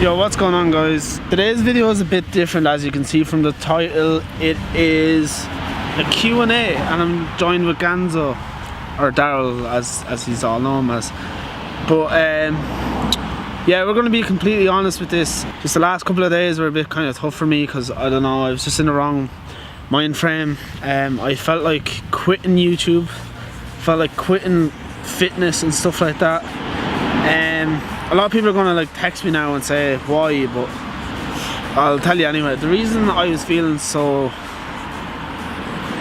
Yo, what's going on, guys? Today's video is a bit different, as you can see from the title. It is a Q&A, and I'm joined with Ganzo, or Daryl as he's all known as. But yeah, we're going to be completely honest with this. Just the last couple of days were a bit kind of tough for me because, I don't know, I was just in the wrong mind frame. I felt like quitting YouTube, felt like quitting fitness and stuff like that. A lot of people are going to like text me now and say why, but I'll tell you anyway. The reason I was feeling so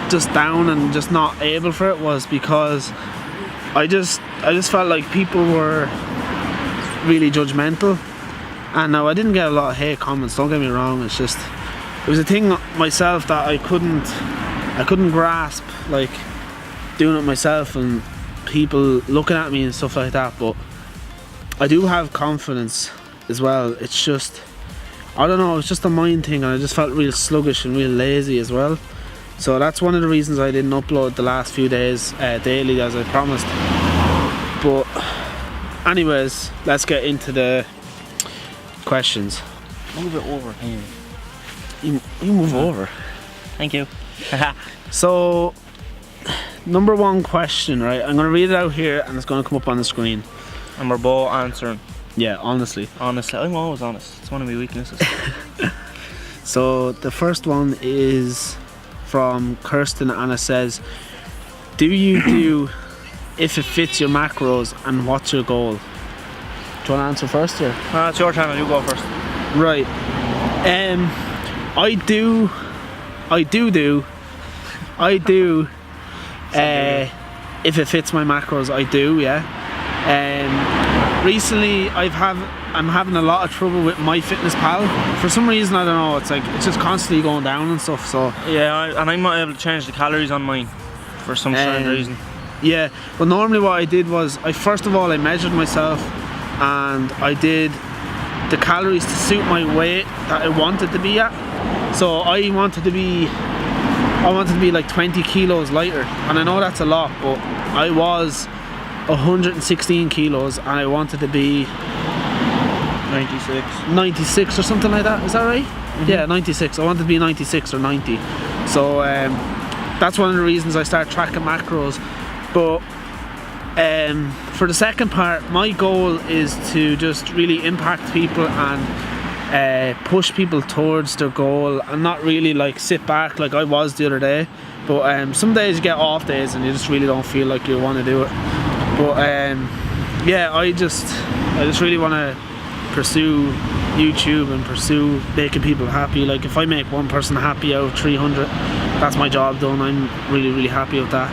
just down and just not able for it was because I just felt like people were really judgmental. And now I didn't get a lot of hate comments, don't get me wrong. It's just, it was a thing myself that I couldn't grasp, like doing it myself and people looking at me and stuff like that. But I do have confidence as well. It's just, I don't know, it's just a mind thing, and I just felt real sluggish and real lazy as well. So that's one of the reasons I didn't upload the last few days daily as I promised. But anyways, let's get into the questions. Move it over here. You move over. Thank you. So, number one question, right? I'm going to read it out here and it's going to come up on the screen. And we're both answering. Yeah, honestly. Honestly, I'm always honest. It's one of my weaknesses. So the first one is from Kirsten, and it says, do you do if it fits your macros, and what's your goal? Do you want to answer first or? It's your channel, you go first. Right. I do if it fits my macros, I do, yeah. Recently I'm having a lot of trouble with MyFitnessPal. For some reason, I don't know, it's just constantly going down and stuff. So yeah, and I'm not able to change the calories on mine for some strange reason. Yeah, but normally what I did was, first of all I measured myself and I did the calories to suit my weight that I wanted to be at. So I wanted to be like 20 kilos lighter, and I know that's a lot, but I was 116 kilos and I wanted to be 96 or something like that. Is that right? Mm-hmm. Yeah, 96. I wanted to be 96 or 90. So that's one of the reasons I started tracking macros. But for the second part, my goal is to just really impact people and push people towards their goal, and not really like sit back like I was the other day. But some days you get off days and you just really don't feel like you want to do it. But yeah, I just really want to pursue YouTube and pursue making people happy. Like if I make one person happy out of 300, that's my job done. I'm really happy with that.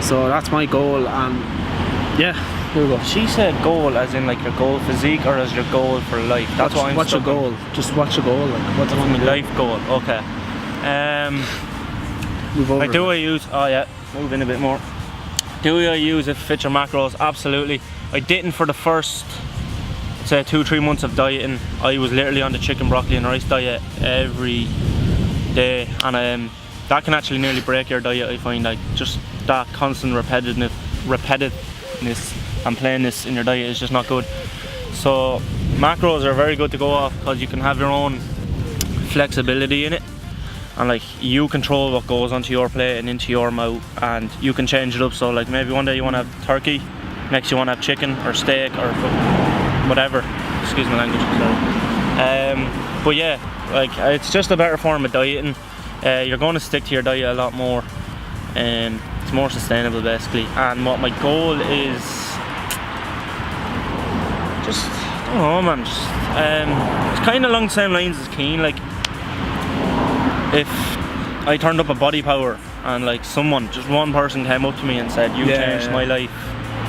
So that's my goal, and yeah, here we go. She said goal as in like your goal physique, or as your goal for life? That's what I'm What's your goal? Just what's your goal? Like what's my life goal? Okay. Move over. Like, do I use? Oh yeah, move in a bit more. Do I use it to fit your macros? Absolutely. I didn't for the first, say, 2-3 months of dieting. I was literally on the chicken, broccoli and rice diet every day, and that can actually nearly break your diet. I find, like, just that constant repetitiveness and plainness in your diet is just not good. So macros are very good to go off because you can have your own flexibility in it. And like, you control what goes onto your plate and into your mouth, and you can change it up. So like, maybe one day you want to have turkey, next you want to have chicken or steak or whatever. Excuse my language, sorry. But yeah, like, it's just a better form of dieting. You're going to stick to your diet a lot more, and it's more sustainable basically. And what my goal is, just, I don't know, man, just, it's kind of along the same lines as Keen. Like, if I turned up a Body Power and like someone, just one person came up to me and said, you changed my life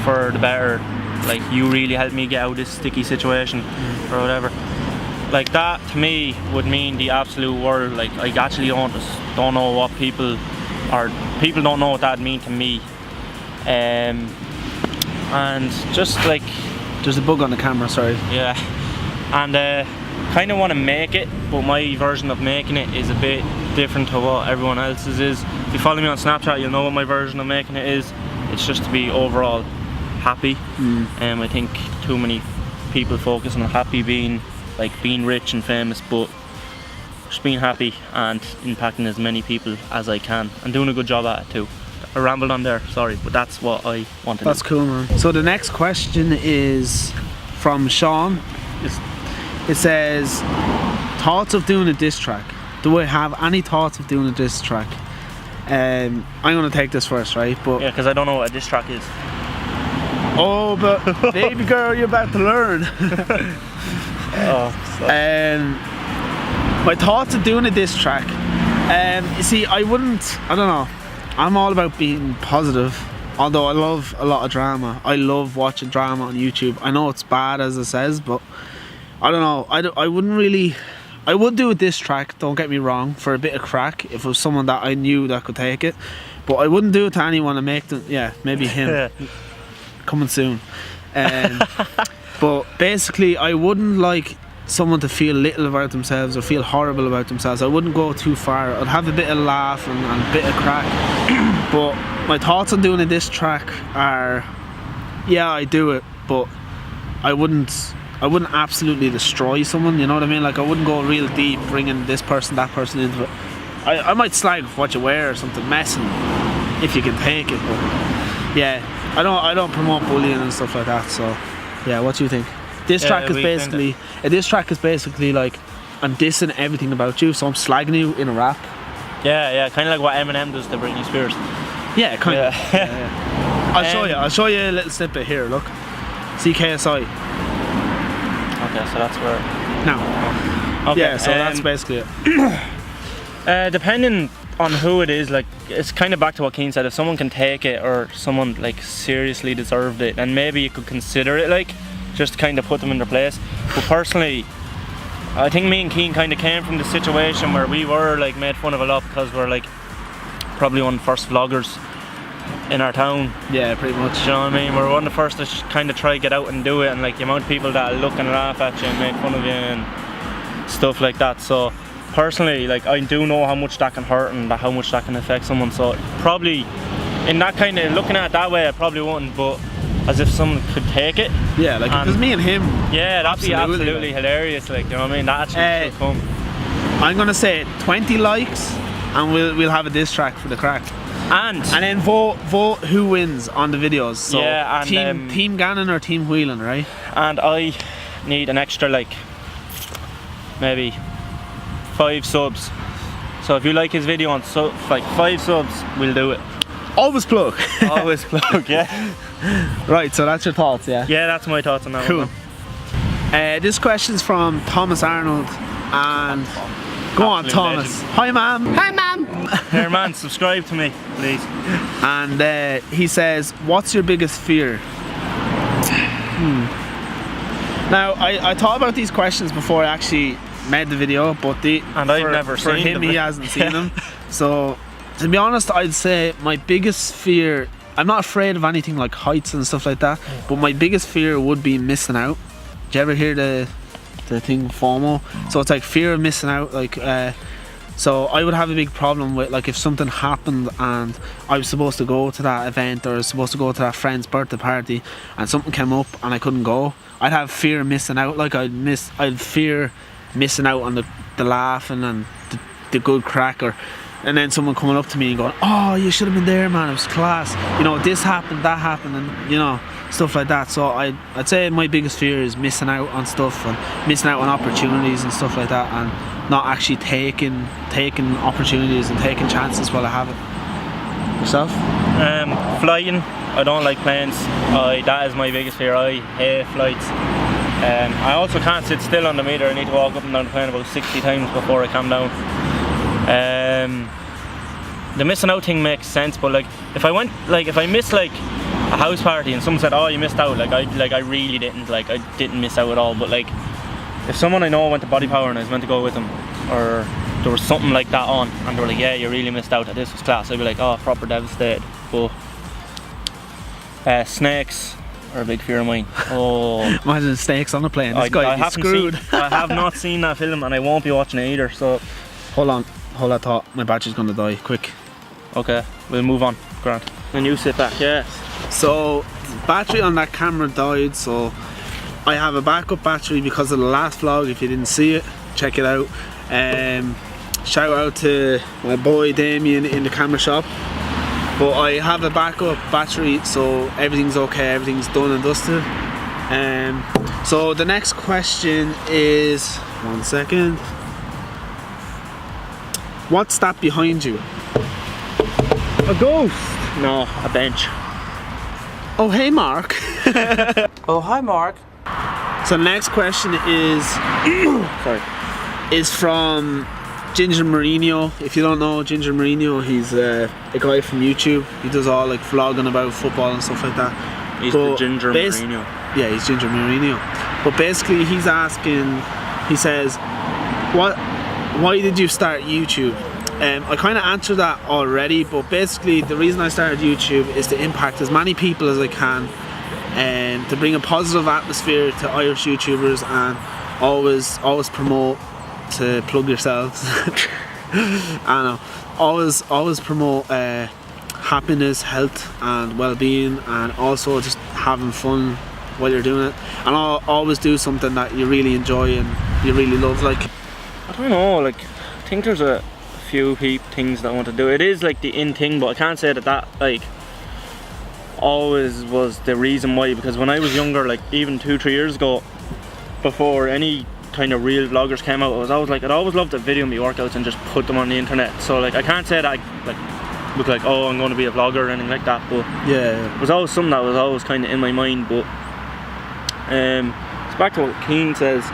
for the better, like you really helped me get out of this sticky situation or whatever, like that to me would mean the absolute world. Like, I actually don't know what people don't know what that mean to me. And just like, there's a bug on the camera, sorry. Yeah, and kind of want to make it, but my version of making it is a bit different to what everyone else's is. If you follow me on Snapchat, you'll know what my version of making it is. It's just to be overall happy. I think too many people focus on happy being like being rich and famous, but just being happy and impacting as many people as I can and doing a good job at it too. I rambled on there, sorry, but that's what I want to do. That's cool, man. So the next question is from Sean. It says, thoughts of doing a diss track? Do I have any thoughts of doing a diss track? I'm gonna take this first, right? But yeah, because I don't know what a diss track is. oh, but baby girl, you're about to learn. My thoughts of doing a diss track. You see, I don't know. I'm all about being positive. Although I love a lot of drama. I love watching drama on YouTube. I know it's bad as it says, but I don't know. I wouldn't really. I would do a diss track, don't get me wrong, for a bit of crack if it was someone that I knew that could take it. But I wouldn't do it to anyone and make them, yeah, maybe him. Coming soon. But basically, I wouldn't like someone to feel little about themselves or feel horrible about themselves. I wouldn't go too far. I'd have a bit of laugh and a bit of crack. But my thoughts on doing a diss track are, yeah, I do it, but I wouldn't absolutely destroy someone, you know what I mean? Like, I wouldn't go real deep, bringing this person, that person into it. I might slag what you wear or something, messing, if you can take it, but yeah, I don't promote bullying and stuff like that, so yeah, what do you think? Diss track is basically like, I'm dissing everything about you, so I'm slagging you in a rap. Yeah, kind of like what Eminem does to Britney Spears. Yeah, kind of. Yeah. I'll show you a little snippet here, look. CKSI. Okay, so that's where... No. Okay, yeah, so that's basically it. Depending on who it is, like, it's kind of back to what Keane said. If someone can take it or someone like seriously deserved it, then maybe you could consider it, like, just to kind of put them in their place. But personally, I think me and Keane kind of came from the situation where we were like made fun of a lot because we're like probably one of the first vloggers in our town. Yeah, pretty much. You know what I mean? We're one of the first to kind of try get out and do it, and like the amount of people that look and laugh at you and make fun of you and stuff like that. So personally, like, I do know how much that can hurt and how much that can affect someone. So probably in that kind of looking at it that way, I probably wouldn't. But as if someone could take it. Yeah, like if it was me and him. Yeah, that'd be absolutely hilarious. Like, you know what I mean? That actually should come. I'm gonna say 20 likes, and we'll have a diss track for the crack. And then vote who wins on the videos. So yeah, and team Gannon or team Whelan, right? And I need an extra, like, maybe 5 subs. So if you like his video on like 5 subs, we'll do it. Always plug. Always plug, yeah. Right, so that's your thoughts, yeah? Yeah, that's my thoughts on that. Cool. This question's from Thomas Arnold, and go on, Thomas. Legend. Hi, ma'am. Hi, ma'am. Here, man, subscribe to me, please. And he says, what's your biggest fear? Now, I thought about these questions before I actually made the video, but I've never seen them. For him, he hasn't seen them. So, to be honest, I'd say my biggest fear, I'm not afraid of anything like heights and stuff like that, but my biggest fear would be missing out. Do you ever hear the thing FOMO? So it's like fear of missing out, like, so I would have a big problem with, like, if something happened and I was supposed to go to that event or I was supposed to go to that friend's birthday party and something came up and I couldn't go, I'd have fear of missing out. Like, I'd fear missing out on the laughing and the good crack, and then someone coming up to me and going, oh, you should have been there, man, it was class, you know, this happened, that happened, and you know, stuff like that. So I'd say my biggest fear is missing out on stuff and missing out on opportunities and stuff like that, and not actually taking opportunities and taking chances while I have it. Yourself? Flying. I don't like planes. That is my biggest fear. I hate flights. I also can't sit still on the meter. I need to walk up and down the plane about 60 times before I come down. The missing out thing makes sense, but like if I miss like a house party and someone said, oh, you missed out, I really didn't, like, I didn't miss out at all. But like if someone I know went to Body Power and I was meant to go with them, or there was something like that on and they were like, yeah, you really missed out, this was class, I'd be like, oh, proper devastated. But snakes are a big fear of mine. Oh, imagine snakes on a plane. This guy is screwed. I have not seen that film and I won't be watching it either. So hold that thought, my battery's gonna die, quick. Okay, we'll move on, Grant. And you sit back, yes. So battery on that camera died, so I have a backup battery because of the last vlog. If you didn't see it, check it out. Shout out to my boy Damien in the camera shop. But I have a backup battery, so everything's okay, everything's done and dusted. So the next question is, 1 second. What's that behind you? A ghost? No, a bench. Oh, hey Mark. Oh, hi Mark. So the next question is Sorry. Is from Ginger Mourinho. If you don't know Ginger Mourinho, he's a guy from YouTube. He does all like vlogging about football and stuff like that. He's the Ginger Mourinho. Yeah, he's Ginger Mourinho. But basically he's asking, he says, why did you start YouTube? I kind of answered that already, but basically the reason I started YouTube is to impact as many people as I can, and to bring a positive atmosphere to Irish YouTubers, and always promote, to plug yourselves. I know, always promote happiness, health and well-being, and also just having fun while you're doing it, and I'll always do something that you really enjoy and you really love. Like, I don't know, like, I think there's a few things that I want to do. It is like the in thing, but I can't say that like always was the reason why, because when I was younger, like even 2-3 years ago, before any kind of real vloggers came out, I'd always loved to video me workouts and just put them on the internet. So like I can't say that I like look like, oh, I'm going to be a vlogger or anything like that, but yeah, it was always something that was always kind of in my mind. But it's back to what Keane says,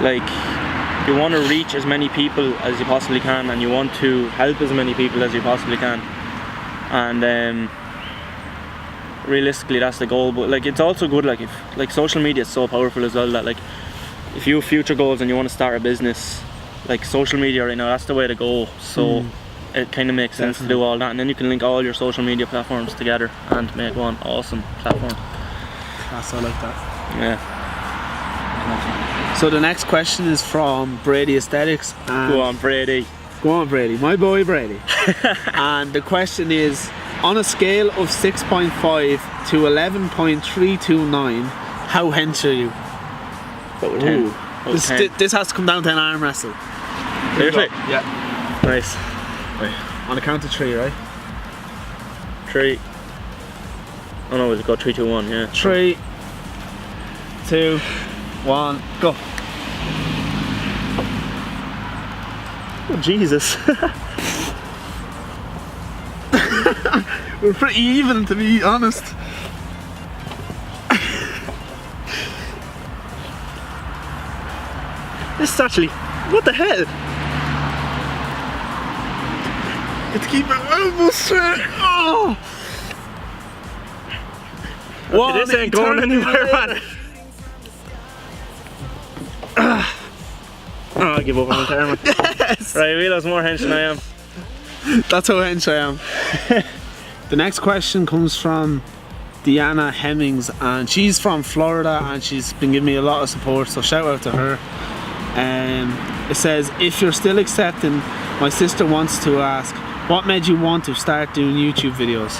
like, you want to reach as many people as you possibly can, and you want to help as many people as you possibly can, and realistically that's the goal. But like, it's also good, like, if like social media is so powerful as well, that like if you have future goals and you want to start a business, like social media right now, that's the way to go. So it kind of makes sense to do all that, and then you can link all your social media platforms together and make one awesome platform. Class, I like that. Yeah. So the next question is from Brady Aesthetics. Go on, Brady. Go on, Brady. My boy, Brady. And the question is, on a scale of 6.5 to 11.329, how hench are you? About 10. This has to come down to an arm wrestle. Seriously? Yeah. Nice. Right. On a count of 3, right? 3. Oh no, we've got 3, 2, 1, yeah. 3, 2, 1, go. Oh, Jesus. We're pretty even, to be honest. This is actually, what the hell? It's keep my elbow straight. Oh! Okay, this ain't going anywhere, man. Oh, I give up on camera. Yes! Right, Vilo's more hench than I am. That's how hench I am. The next question comes from Deanna Hemmings, and she's from Florida, and she's been giving me a lot of support, so shout out to her. It says, if you're still accepting, my sister wants to ask, what made you want to start doing YouTube videos?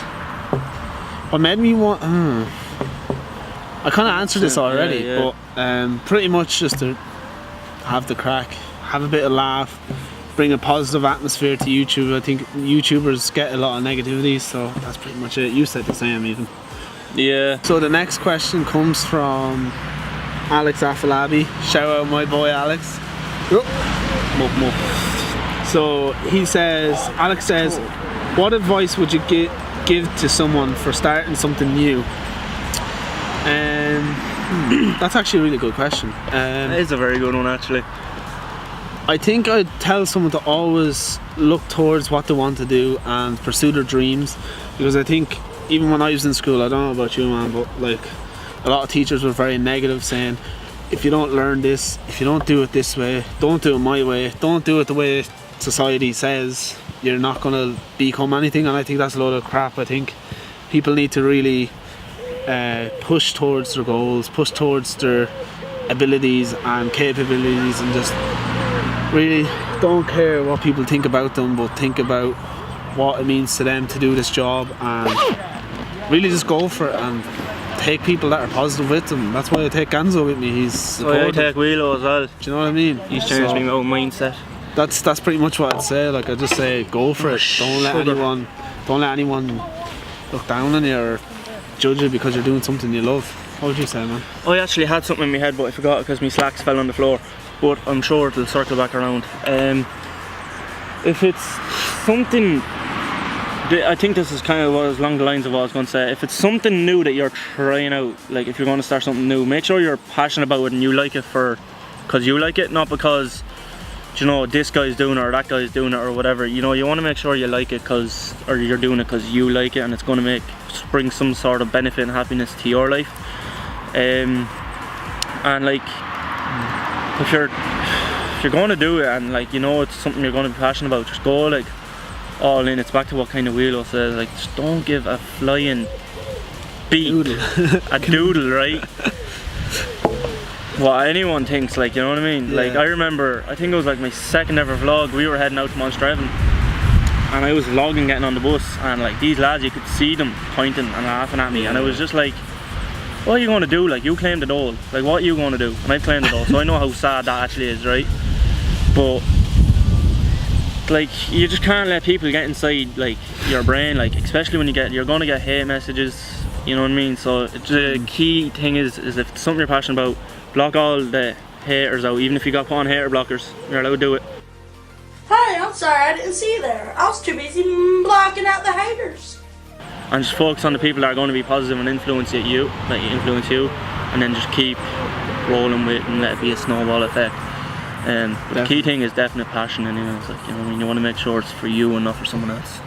What made me want... I kind of answered this already, but pretty much just to have the crack, have a bit of laugh, bring a positive atmosphere to YouTube. I think YouTubers get a lot of negativity, so that's pretty much it. You said the same even. Yeah. So the next question comes from Alex Afalabi. Shout out my boy Alex. So he says, Alex says, what advice would you give to someone for starting something new? That's actually a really good question. That is a very good one, actually. I think I'd tell someone to always look towards what they want to do and pursue their dreams, because I think even when I was in school, I don't know about you, man, but like a lot of teachers were very negative, saying if you don't learn this, if you don't do it this way, don't do it my way, don't do it the way society says, you're not going to become anything. And I think that's a load of crap. I think people need to really push towards their goals, push towards their abilities and capabilities, and just really don't care what people think about them, but think about what it means to them to do this job, and really just go for it and take people that are positive with them. That's why I take Ganzo with me. He's supportive. I take Wheelo as well. Do you know what I mean? He's changed me own mindset. That's pretty much what I'd say. Like, I just say go for it. Don't let anyone look down on you or judge you because you're doing something you love. What would you say, man? I actually had something in my head, but I forgot because my slacks fell on the floor. But I'm sure it'll circle back around. If it's something, I think this is kind of along the lines of what I was going to say. If it's something new that you're trying out, like if you're going to start something new, make sure you're passionate about it and you like it because you like it, not because, you know, this guy's doing it or that guy's doing it or whatever. You know, you want to make sure you like it or you're doing it because you like it and it's going to bring some sort of benefit and happiness to your life. And like, if you're going to do it and like, you know, it's something you're going to be passionate about, just go like all in. It's back to what kind of Wheelo says, like, just don't give a flying beat, a doodle, right? What anyone thinks, like, you know what I mean? Yeah. Like, I remember, I think it was like my second ever vlog, we were heading out to Monstrevan and I was vlogging getting on the bus and like these lads, you could see them pointing and laughing at me and I was just like, what are you going to do? Like, you claimed it all. Like, what are you going to do? And I've claimed it all, so I know how sad that actually is, right? But like, you just can't let people get inside like your brain, like especially when you're going to get hate messages, you know what I mean? So the key thing is if it's something you're passionate about, block all the haters out. Even if you got put on hater blockers, you're allowed to do it. Hey, I'm sorry, I didn't see you there. I was too busy blocking out the haters. And just focus on the people that are going to be positive and influence you, and then just keep rolling with it and let it be a snowball effect. But the key thing is definite passion anyway. It's like, you know what I mean, you want to make sure it's for you and not for someone else.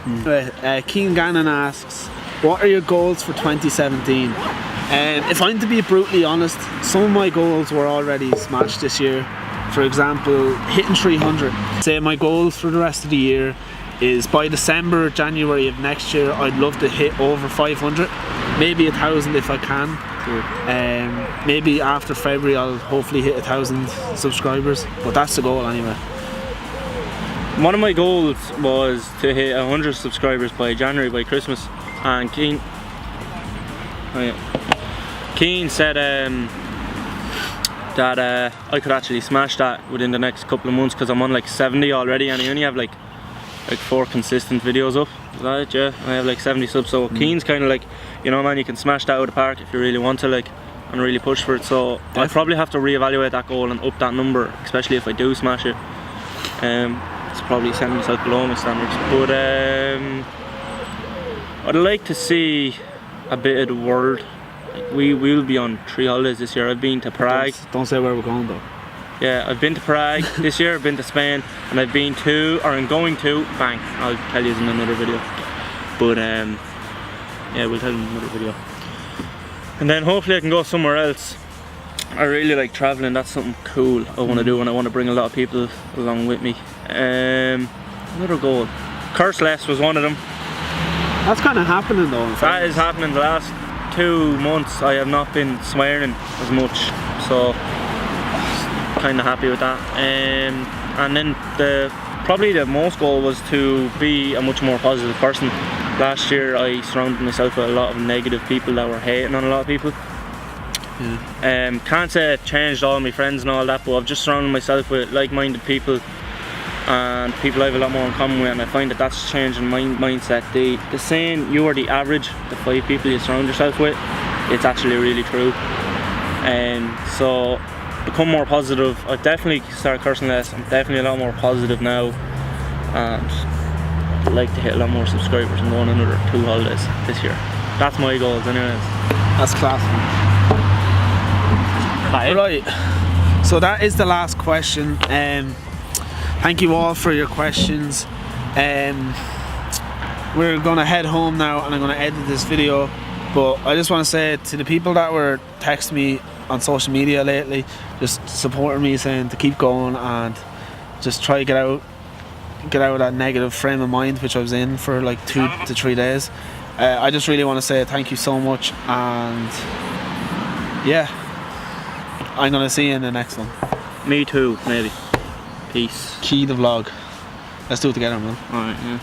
Keen Gannon asks, what are your goals for 2017? If I'm to be brutally honest, some of my goals were already smashed this year. For example, hitting 300. Say my goals for the rest of the year is by December, January of next year, I'd love to hit over 500, maybe 1,000 if I can. Maybe after February I'll hopefully hit 1,000 subscribers, but that's the goal anyway. One of my goals was to hit 100 subscribers by January, by Christmas, and Keen said that I could actually smash that within the next couple of months because I'm on like 70 already and I only have like 4 consistent videos up. Is that it? Yeah, I have like 70 subs, so Keen's kind of like, you know, man, you can smash that out of the park if you really want to, like, and really push for it. So I probably have to reevaluate that goal and up that number, especially if I do smash it. It's probably sending myself below my standards, but I'd like to see a bit of the world. Like, we will be on 3 holidays this year. I've been to Prague. Don't say where we're going though. Yeah, I've been to Prague this year, I've been to Spain, and I've been to, or I'm going to, bang, I'll tell you in another video. But yeah, we'll tell you in another video. And then hopefully I can go somewhere else. I really like travelling, that's something cool I want to do, and I want to bring a lot of people along with me. Another goal. Curse less was one of them. That's kind of happening though. That is happening. The last 2 months I have not been swearing as much, so kind of happy with that. And then probably the most goal was to be a much more positive person. Last year I surrounded myself with a lot of negative people that were hating on a lot of people. Yeah. Can't say it changed all my friends and all that, but I've just surrounded myself with like-minded people and people I have a lot more in common with, and I find that that's changing my mindset. The saying, you are the average, the 5 people you surround yourself with, it's actually really true. So become more positive. I've definitely started cursing less. I'm definitely a lot more positive now, and I'd like to hit a lot more subscribers and go on another 2 holidays this year. That's my goals anyways. That's class. Right, so that is the last question. Thank you all for your questions. We're gonna head home now and I'm gonna edit this video, but I just want to say to the people that were texting me on social media lately, just supporting me, saying to keep going and just try to get out of that negative frame of mind which I was in for like 2 to 3 days. I just really want to say thank you so much, and yeah, I'm gonna see you in the next one. Me too, maybe. Peace. Key the vlog. Let's do it together, man. Alright, yeah.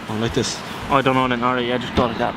Oh, like this. I don't know, alright, I just got it that back.